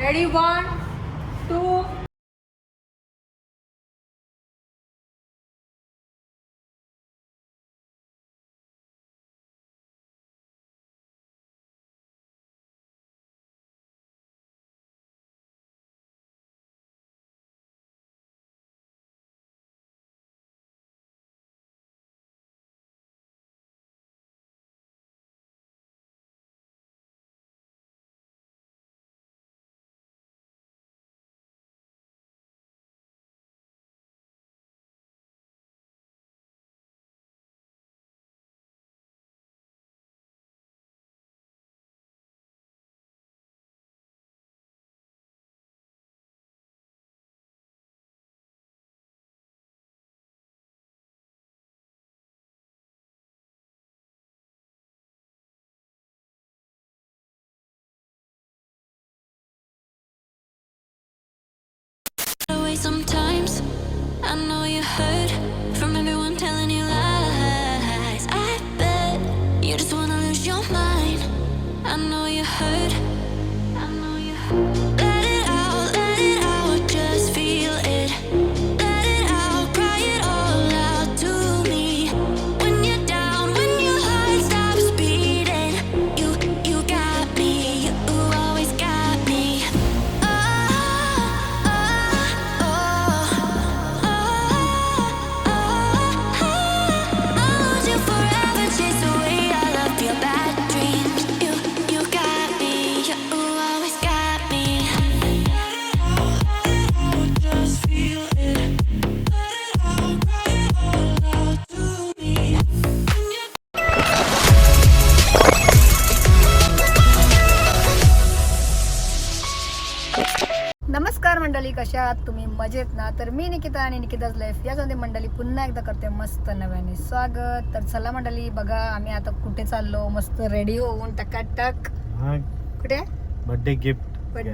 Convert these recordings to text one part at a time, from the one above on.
Ready 1 2 Sometimes I know you hurt from everyone telling you lies. I bet you just wanna lose your mind. I know you hurt. I know you hurt. Let it out, just feel it. Let it out, cry it all out to me. When you're down, when your heart stops beating, you got me, you always got me. नमस्कार मंडळी, कशा आहात तुम्ही? मजेत ना? तर मी निकिता आणि Nikita's life याच्यामध्ये मंडळी पुन्हा एकदा करते मस्त नव्याने स्वागत. तर चला मंडळी, बघा आम्ही आता कुठे चाललो, मस्त रेडी होऊन टकाटक. कुठे? बर्थडे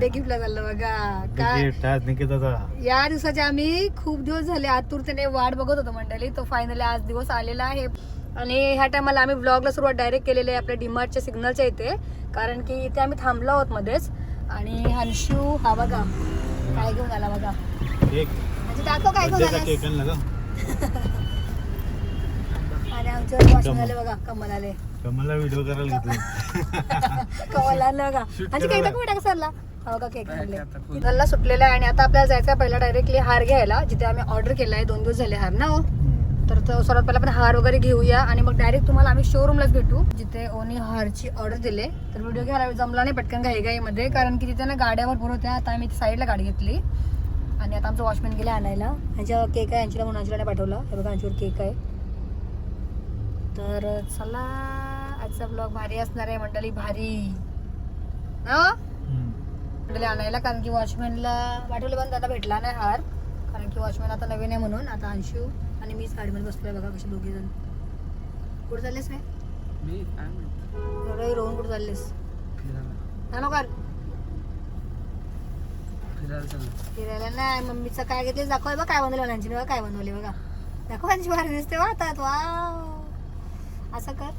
गिफ्टला चाललो बघा. काय या दिवसाची आम्ही खूप दिवस झाले आतुरतेने वाट बघत होतो मंडळी. तो फायनली आज दिवस आलेला आहे आणि ह्या टायमाला आम्ही ब्लॉगला सुरुवात डायरेक्ट केलेली आहे आपल्या डीमार्टच्या सिग्नलच्या इथे, कारण की इथे आम्ही थांबलो आहोत मध्येच. आणि हंशू हा बघा काय घेऊन आला बघा, म्हणजे दाखव काय घेऊन आला. आणि आमच्यावर वॉशिंग आले बघा, कमल आले. कमलला व्हिडिओ करायला कमल आलं बघा. आणि केक दाखव टाका सरला. हा बघा केक आणले, गल्ला सुटलेला आहे. आणि आता आपल्याला जायचं पहिला डायरेक्टली हार घ्यायला, जिथे आम्ही ऑर्डर केला आहे. 2 दिवस झाले हार ना हो. तर सर्वात पहिला आपण हार वगैरे घेऊया आणि मग डायरेक्ट तुम्हाला आम्ही शोरूमलाच भेटू, जिथे ओनी हारची ऑर्डर दिले. तर व्हिडिओ घ्यायला जमला नाही पटकन घाईमध्ये, कारण की तिथे ना गाड्या भरपूर होत्या. आता आम्ही साईडला गाडी घेतली आणि आता आमचं वॉचमॅन गेले आणायला. ह्यांच्या केक आहे, ह्यांच्या म्हणून अंजलीने पाठवलं. हे बघा ह्यांच्यावर केक आहे. तर चला, आजचा ब्लॉग भारी असणार आहे मंडळी, भारी मंडळी आणायला, कारण की वॉचमॅनला पाठवलं पण दादा भेटला नाही हार, कारण की वॉचमॅन आता नवीन आहे म्हणून. आता अंशू आणि मीच गाडीमध्ये बसलोय बघा, कसे 2 जण. कुठे चाललेस मी रोहन, कुठे चाललेस? फिरायला नाही, मम्मीचं काय घेतले दाखव बघा, काय बनवलं लंच बघा, काय बनवले बघा, दाखव. त्यांची भारी दिसते वाटतात. वाव, असं कर.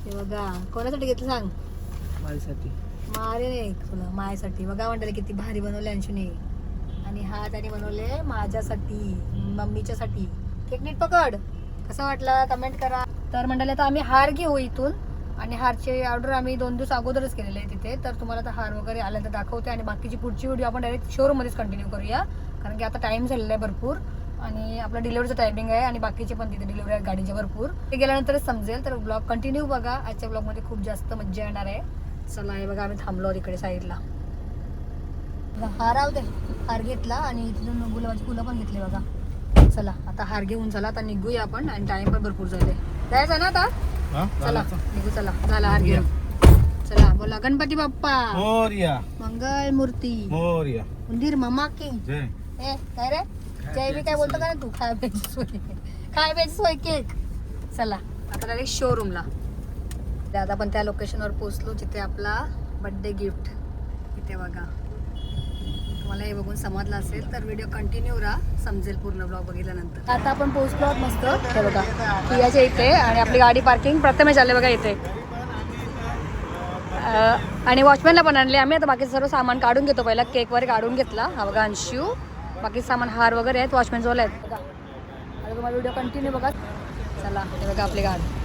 हे बघा कोणासाठी घेतलं सांग? माझ्यासाठी. मारे नाही तुला, माझ्यासाठी. बघा म्हणताले किती भारी बनवले अंशूने. आणि हा त्याने बनवले माझ्यासाठी, मम्मीच्यासाठी. केक नीट पकड. कसं वाटलं कमेंट करा. तर मंडळी आता आम्ही हार घेऊ इथून, आणि हारची ऑर्डर आम्ही 2 दिवस अगोदरच केलेले आहे तिथे. तर तुम्हाला आता हार वगैरे आला तर दाखवते, आणि बाकीची पुढची व्हिडिओ आपण डायरेक्ट शोरूममध्येच कंटिन्यू करूया, कारण की आता टाइम झालेला आहे भरपूर आणि आपला डिलिव्हरीचं टायमिंग आहे, आणि बाकीचे पण तिथे डिलिव्हरी आहे गाडीच्या भरपूर. ते गेल्यानंतरच समजेल. तर ब्लॉग कंटिन्यू बघा, आजच्या ब्लॉगमध्ये खूप जास्त मज्जा येणार आहे. चला हे बघा आम्ही थांबलो तिकडे साईडला. हार आव दे, हार घेतला आणि तिथून गुलाबाची फुलं पण घेतली बघा. चला आता हार घेऊन चला आता निघूया आपण, आणि टाइम पण भरपूर झाले. जायचं ना आता? चला निघू. चला झाला हार घेऊन. चला बोला गणपती बाप्पा मोरया, मंगल मूर्ती मोरया, उंदीर मामा की जय. काय रे जय बी काय बोलतो का तू? काय पाहिजे सोय केक. चला आता डायरेक्ट शोरूमला. आता पण त्या लोकेशनवर पोहोचलो जिथे आपला बर्थडे गिफ्ट. इथे बघा, तुम्हाला हे बघून समजलं असेल तर व्हिडिओ कंटिन्यू राहा, समजेल पूर्ण ब्लॉग बघितल्यानंतर. आता आपण पोहोचलो आहोत मस्त. हे बघा कियाच्या इथे, आणि आपली गाडी पार्किंग प्रथमेश आले बघा इथे. आणि वॉचमॅनला पण आणले आम्ही. आता बाकी सर्व सामान काढून घेतो. पहिला केक वगैरे काढून घेतला. हा बघा अंशू. बाकी सामान हार वगैरे आहेत वॉचमॅनजवळ आहेत बघा. आता तुम्हाला व्हिडिओ कंटिन्यू बघा. चला हे बघा आपली गाडी.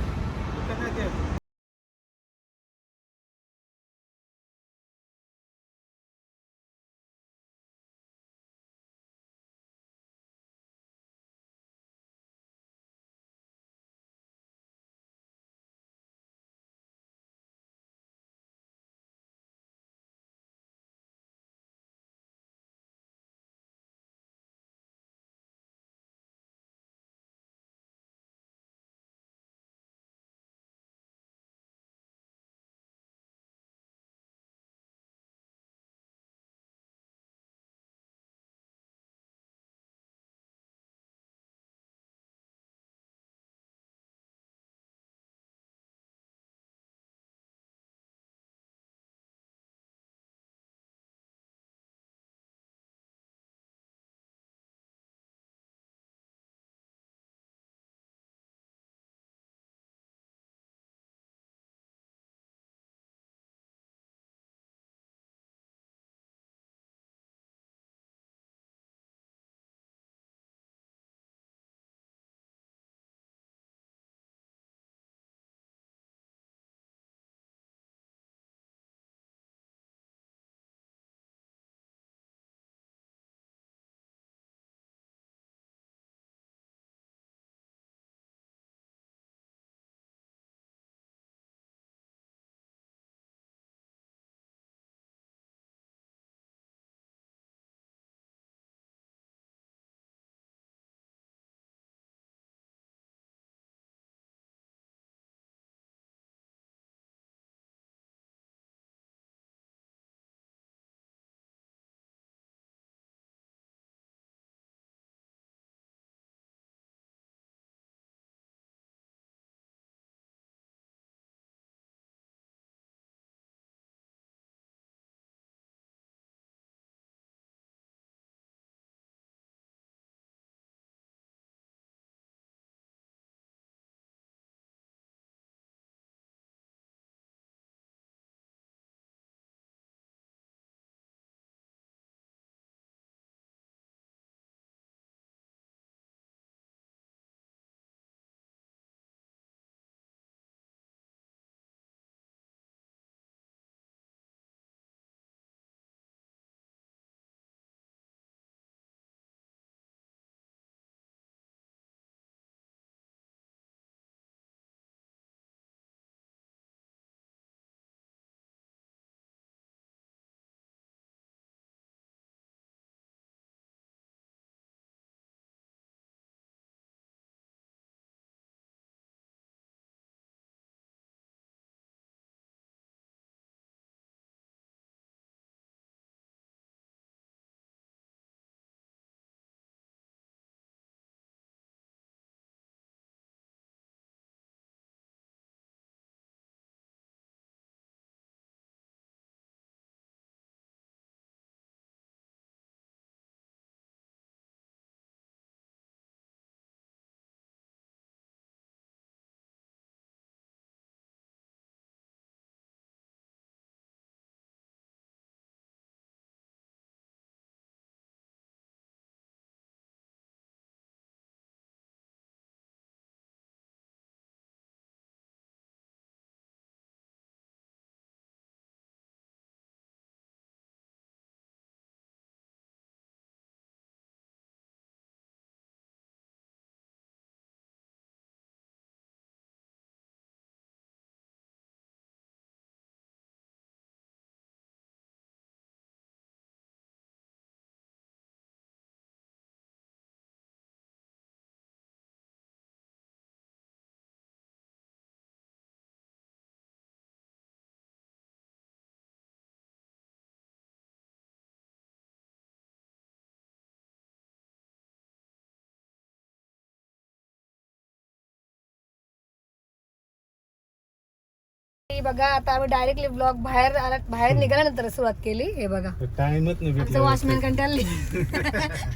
बघा आता आम्ही डायरेक्टली ब्लॉग बाहेर निघाल्यानंतर सुरुवात केली. हे बघा टाइमच नाही भेटला. वॉचमॅन कंटाळली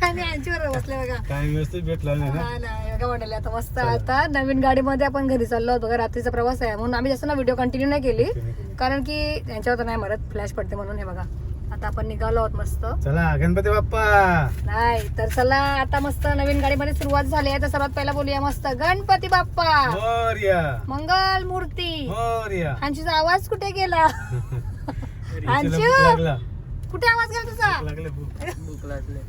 आणि यांच्यावर बसले बघा. टाइम व्यवस्थित भेटला नाही ना. हा ना बघा म्हणाले आता मस्त. आता नवीन गाडीमध्ये आपण घरी चाललो होतो. बघा रात्रीचा प्रवास आहे म्हणून आम्ही जास्त ना व्हिडिओ कंटिन्यू नाही केली कारण की त्यांच्यावर तर नाही मरत, फ्लॅश पडते म्हणून. हे बघा आता आपण निघालो आहोत मस्त. चला गणपती बाप्पा. नाही तर चला आता मस्त नवीन गाडीमध्ये सुरुवात झाली आहे. तर सर्वात पहिला बोलूया मस्त गणपती बाप्पा मोरया. मंगल मूर्ती. मोरया. अंशूचा आवाज कुठे गेला? तिला अंशू भूक लागला. कुठे आवाज गेला तुझा? लागले भूक लागले.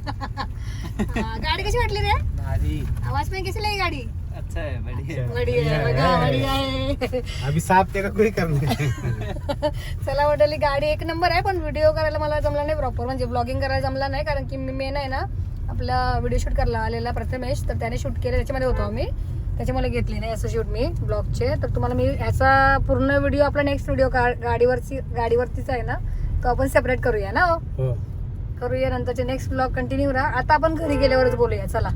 गाडी कशी वाटली रे? भारी. आवाज पण कशी लगी गाडी? अच्छा है, बढ़िया. बढिया आहे बघा, बढिया आहे. अभी साफ तेरा कोई करणार. चला वाटली गाडी एक नंबर आहे, पण व्हिडिओ करायला मला जमला नाही प्रॉपर, म्हणजे ब्लॉगिंग करायला जमला नाही. कारण की मी मेन आहे ना आपला व्हिडिओ शूट करायला आलेला प्रथमेश, तर त्याने शूट केलं, त्याच्यामध्ये होतो आम्ही, त्याच्यामुळे घेतली नाही असं शूट मी ब्लॉगचे. तर तुम्हाला मी याचा पूर्ण व्हिडिओ आपला नेक्स्ट व्हिडिओ गाडीवरतीच आहे ना, तो आपण सेपरेट करूया ना. हो. करूया नंतरचे नेक्स्ट ब्लॉग कंटिन्यू राहा. आता आपण घरी गेल्यावरच बोलूया. चला